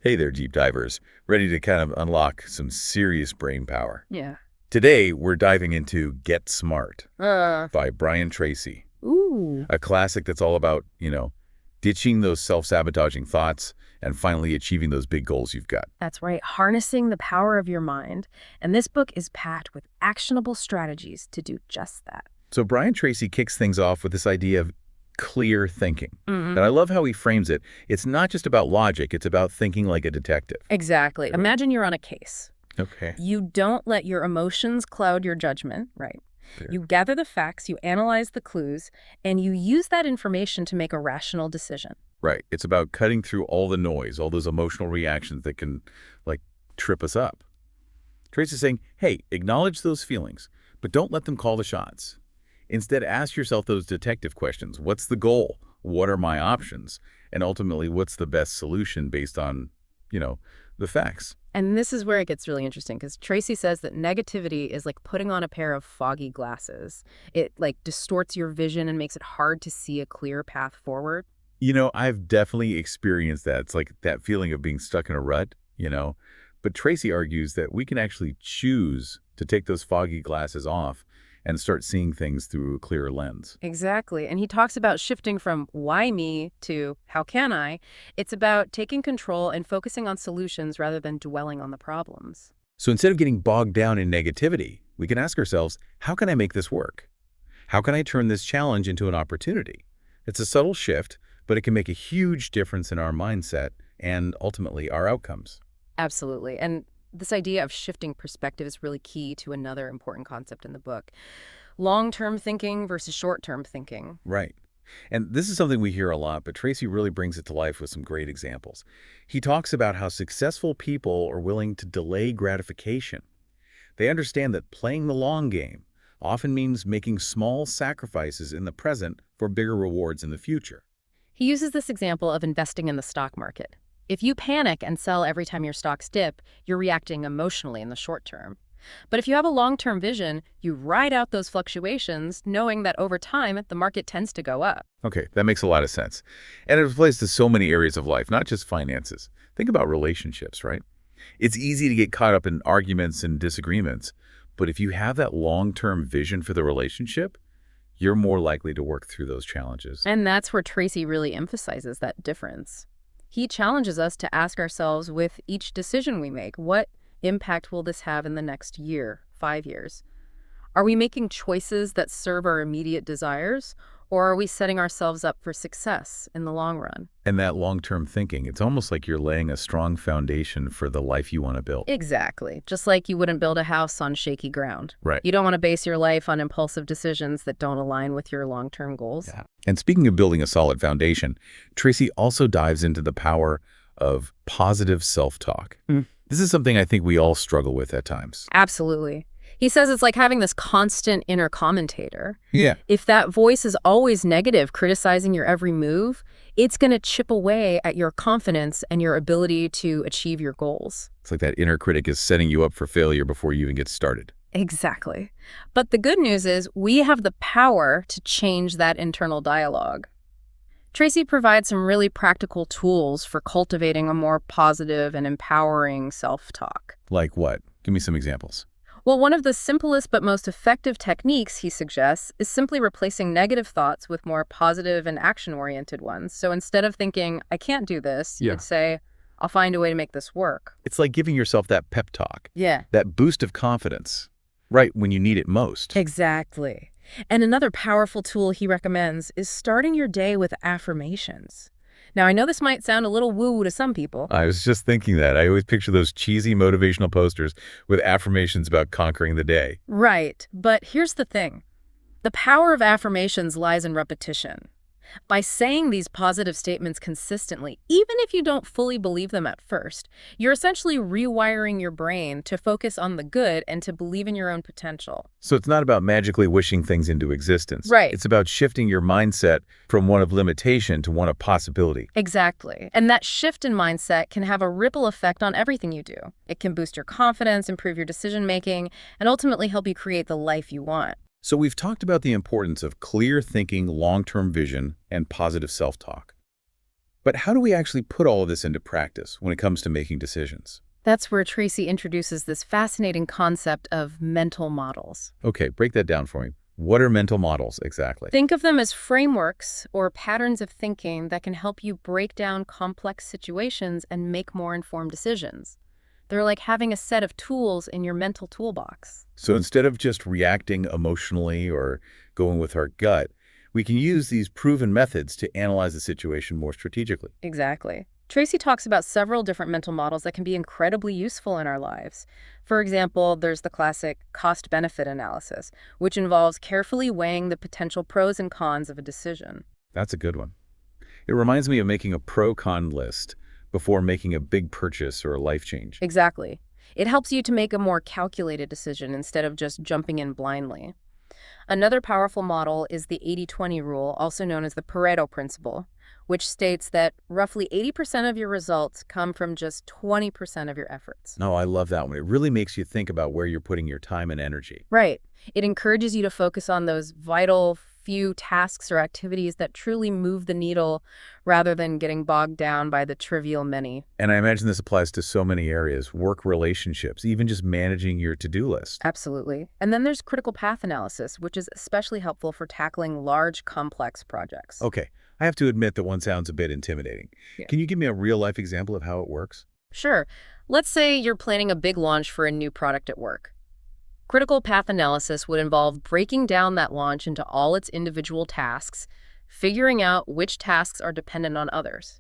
Hey there, deep divers. Ready to kind of unlock some serious brain power. Yeah. Today, we're diving into Get Smart Uh, by Brian Tracy, ooh, a classic that's all about, ditching those self-sabotaging thoughts and finally achieving those big goals you've got. that's right. Harnessing the power of your mind. And this book is packed with actionable strategies to do just that. So Brian Tracy kicks things off with this idea of clear thinking. Hmm. And I love how he frames it. It's not just about logic, it's about thinking like a detective. Exactly. Imagine you're on a case. Okay. You don't let your emotions cloud your judgment, right? There. You gather the facts, you analyze the clues, and you use that information to make a rational decision. Right. It's about cutting through all the noise, all those emotional reactions that can, like, trip us up. Tracy's saying, hey, acknowledge those feelings, but don't let them call the shots. Instead, ask yourself those detective questions. What's the goal? What are my options? And ultimately, what's the best solution based on, the facts? And this is where it gets really interesting because Tracy says that negativity is like putting on a pair of foggy glasses. It like distorts your vision and makes it hard to see a clear path forward. I've definitely experienced that. It's like that feeling of being stuck in a rut. But Tracy argues that we can actually choose to take those foggy glasses off and start seeing things through a clearer lens. Exactly. And he talks about shifting from why me to how can I. It's about taking control and focusing on solutions rather than dwelling on the problems. So instead of getting bogged down in negativity, we can ask ourselves, how can I make this work? How can I turn this challenge into an opportunity? It's a subtle shift, but it can make a huge difference in our mindset and ultimately our outcomes. Absolutely. And this idea of shifting perspective is really key to another important concept in the book. Long-term thinking versus short-term thinking. Right. And this is something we hear a lot, but Tracy really brings it to life with some great examples. He talks about how successful people are willing to delay gratification. They understand that playing the long game often means making small sacrifices in the present for bigger rewards in the future. He uses this example of investing in the stock market. If you panic and sell every time your stocks dip, you're reacting emotionally in the short term. But if you have a long-term vision, you ride out those fluctuations knowing that over time, the market tends to go up. Okay, that makes a lot of sense. And it applies to so many areas of life, not just finances. Think about relationships, right? It's easy to get caught up in arguments and disagreements, but if you have that long-term vision for the relationship, you're more likely to work through those challenges. And that's where Tracy really emphasizes that difference. He challenges us to ask ourselves with each decision we make, what impact will this have in the next year, 5 years? Are we making choices that serve our immediate desires, or are we setting ourselves up for success in the long run? And that long-term thinking, it's almost like you're laying a strong foundation for the life you want to build. Exactly. Just like you wouldn't build a house on shaky ground. Right. You don't want to base your life on impulsive decisions that don't align with your long-term goals. Yeah. And speaking of building a solid foundation, Tracy also dives into the power of positive self-talk. This is something I think we all struggle with at times. Absolutely. He says it's like having this constant inner commentator. Yeah. If that voice is always negative, criticizing your every move, it's going to chip away at your confidence and your ability to achieve your goals. It's like that inner critic is setting you up for failure before you even get started. Exactly. But the good news is we have the power to change that internal dialogue. Tracy provides some really practical tools for cultivating a more positive and empowering self-talk. Like what? Give me some examples. Well, one of the simplest but most effective techniques he suggests is simply replacing negative thoughts with more positive and action-oriented ones. So instead of thinking, I can't do this, Yeah. you'd say, I'll find a way to make this work. It's like giving yourself that pep talk, Yeah. that boost of confidence, right when you need it most. Exactly. And another powerful tool he recommends is starting your day with affirmations. Now, I know this might sound a little woo-woo to some people. I was just thinking that. I always picture those cheesy motivational posters with affirmations about conquering the day. Right. But here's the thing. The power of affirmations lies in repetition. By saying these positive statements consistently, even if you don't fully believe them at first, you're essentially rewiring your brain to focus on the good and to believe in your own potential. So it's not about magically wishing things into existence. Right. It's about shifting your mindset from one of limitation to one of possibility. Exactly. And that shift in mindset can have a ripple effect on everything you do. It can boost your confidence, improve your decision-making, and ultimately help you create the life you want. So we've talked about the importance of clear thinking, long-term vision, and positive self-talk. But how do we actually put all of this into practice when it comes to making decisions? That's where Tracy introduces this fascinating concept of mental models. Okay, break that down for me. What are mental models exactly? Think of them as frameworks or patterns of thinking that can help you break down complex situations and make more informed decisions. They're like having a set of tools in your mental toolbox. So instead of just reacting emotionally or going with our gut, we can use these proven methods to analyze the situation more strategically. Exactly. Tracy talks about several different mental models that can be incredibly useful in our lives. For example, there's the classic cost-benefit analysis, which involves carefully weighing the potential pros and cons of a decision. That's a good one. It reminds me of making a pro-con list before making a big purchase or a life change. Exactly. It helps you to make a more calculated decision instead of just jumping in blindly. Another powerful model is the 80-20 rule, also known as the Pareto principle, which states that roughly 80% of your results come from just 20% of your efforts. No, I love that one. It really makes you think about where you're putting your time and energy. Right. It encourages you to focus on those vital few tasks or activities that truly move the needle rather than getting bogged down by the trivial many. And I imagine this applies to so many areas, work relationships, even just managing your to-do list. Absolutely. And then there's critical path analysis, which is especially helpful for tackling large, complex projects. Okay, I have to admit that one sounds a bit intimidating. Yeah. Can you give me a real-life example of how it works? Sure. Let's say you're planning a big launch for a new product at work. Critical path analysis would involve breaking down that launch into all its individual tasks, figuring out which tasks are dependent on others,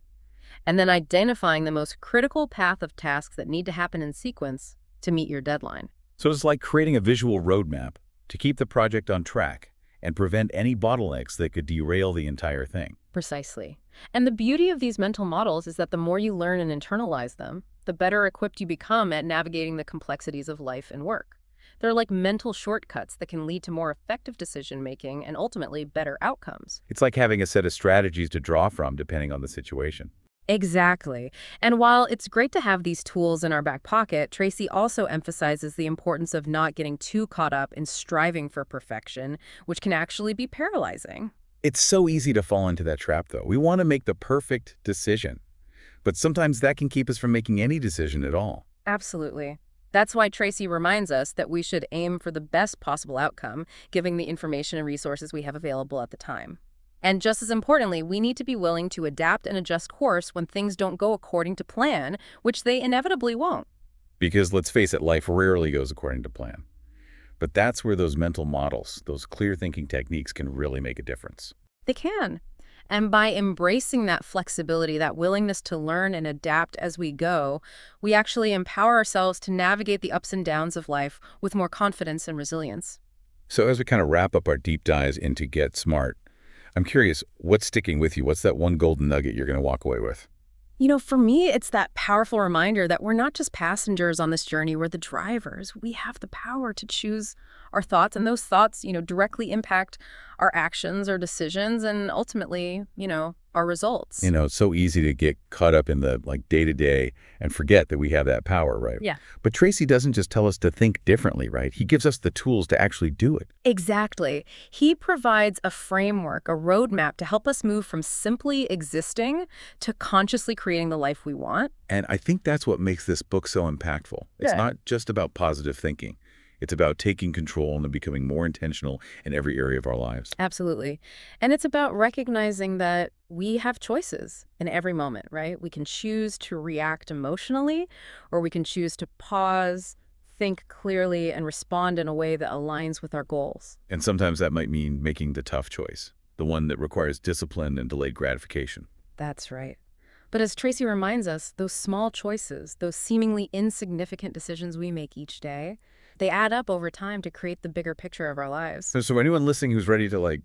and then identifying the most critical path of tasks that need to happen in sequence to meet your deadline. So it's like creating a visual roadmap to keep the project on track and prevent any bottlenecks that could derail the entire thing. Precisely. And the beauty of these mental models is that the more you learn and internalize them, the better equipped you become at navigating the complexities of life and work. They're like mental shortcuts that can lead to more effective decision-making and ultimately better outcomes. It's like having a set of strategies to draw from depending on the situation. Exactly. And while it's great to have these tools in our back pocket, Tracy also emphasizes the importance of not getting too caught up in striving for perfection, which can actually be paralyzing. It's so easy to fall into that trap, though. We want to make the perfect decision, but sometimes that can keep us from making any decision at all. Absolutely. That's why Tracy reminds us that we should aim for the best possible outcome, given the information and resources we have available at the time. And just as importantly, we need to be willing to adapt and adjust course when things don't go according to plan, which they inevitably won't. Because let's face it, life rarely goes according to plan. But that's where those mental models, those clear thinking techniques can really make a difference. They can. And by embracing that flexibility, that willingness to learn and adapt as we go, we actually empower ourselves to navigate the ups and downs of life with more confidence and resilience. So as we kind of wrap up our deep dives into Get Smart, I'm curious, what's sticking with you? What's that one golden nugget you're going to walk away with? For me, it's that powerful reminder that we're not just passengers on this journey, we're the drivers. We have the power to choose our thoughts, and those thoughts, directly impact our actions, our decisions, and ultimately, our results. It's so easy to get caught up in the day-to-day and forget that we have that power, right? Yeah. But Tracy doesn't just tell us to think differently, right? He gives us the tools to actually do it. Exactly. He provides a framework, a roadmap to help us move from simply existing to consciously creating the life we want. And I think that's what makes this book so impactful. It's not just about positive thinking. It's about taking control and becoming more intentional in every area of our lives. Absolutely. And it's about recognizing that we have choices in every moment, right? We can choose to react emotionally, or we can choose to pause, think clearly, and respond in a way that aligns with our goals. And sometimes that might mean making the tough choice, the one that requires discipline and delayed gratification. That's right. But as Tracy reminds us, those small choices, those seemingly insignificant decisions we make each day, they add up over time to create the bigger picture of our lives. So anyone listening who's ready to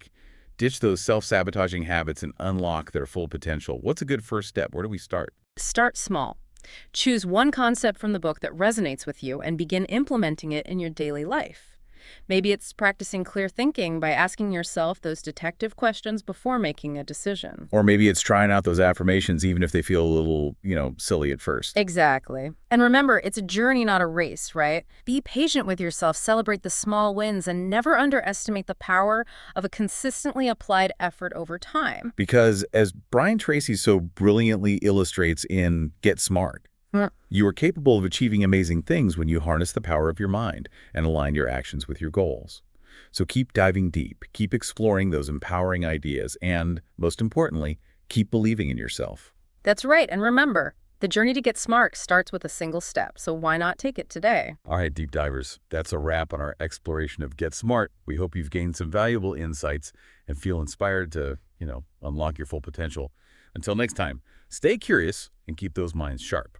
ditch those self-sabotaging habits and unlock their full potential, what's a good first step? Where do we start? Start small. Choose one concept from the book that resonates with you and begin implementing it in your daily life. Maybe it's practicing clear thinking by asking yourself those detective questions before making a decision. Or maybe it's trying out those affirmations even if they feel a little, silly at first. Exactly. And remember, it's a journey, not a race, right? Be patient with yourself, celebrate the small wins, and never underestimate the power of a consistently applied effort over time. Because as Brian Tracy so brilliantly illustrates in Get Smart, Mm. you are capable of achieving amazing things when you harness the power of your mind and align your actions with your goals. So keep diving deep, keep exploring those empowering ideas, and, most importantly, keep believing in yourself. That's right. And remember, the journey to get smart starts with a single step, so why not take it today? All right, deep divers, that's a wrap on our exploration of Get Smart. We hope you've gained some valuable insights and feel inspired to, unlock your full potential. Until next time, stay curious and keep those minds sharp.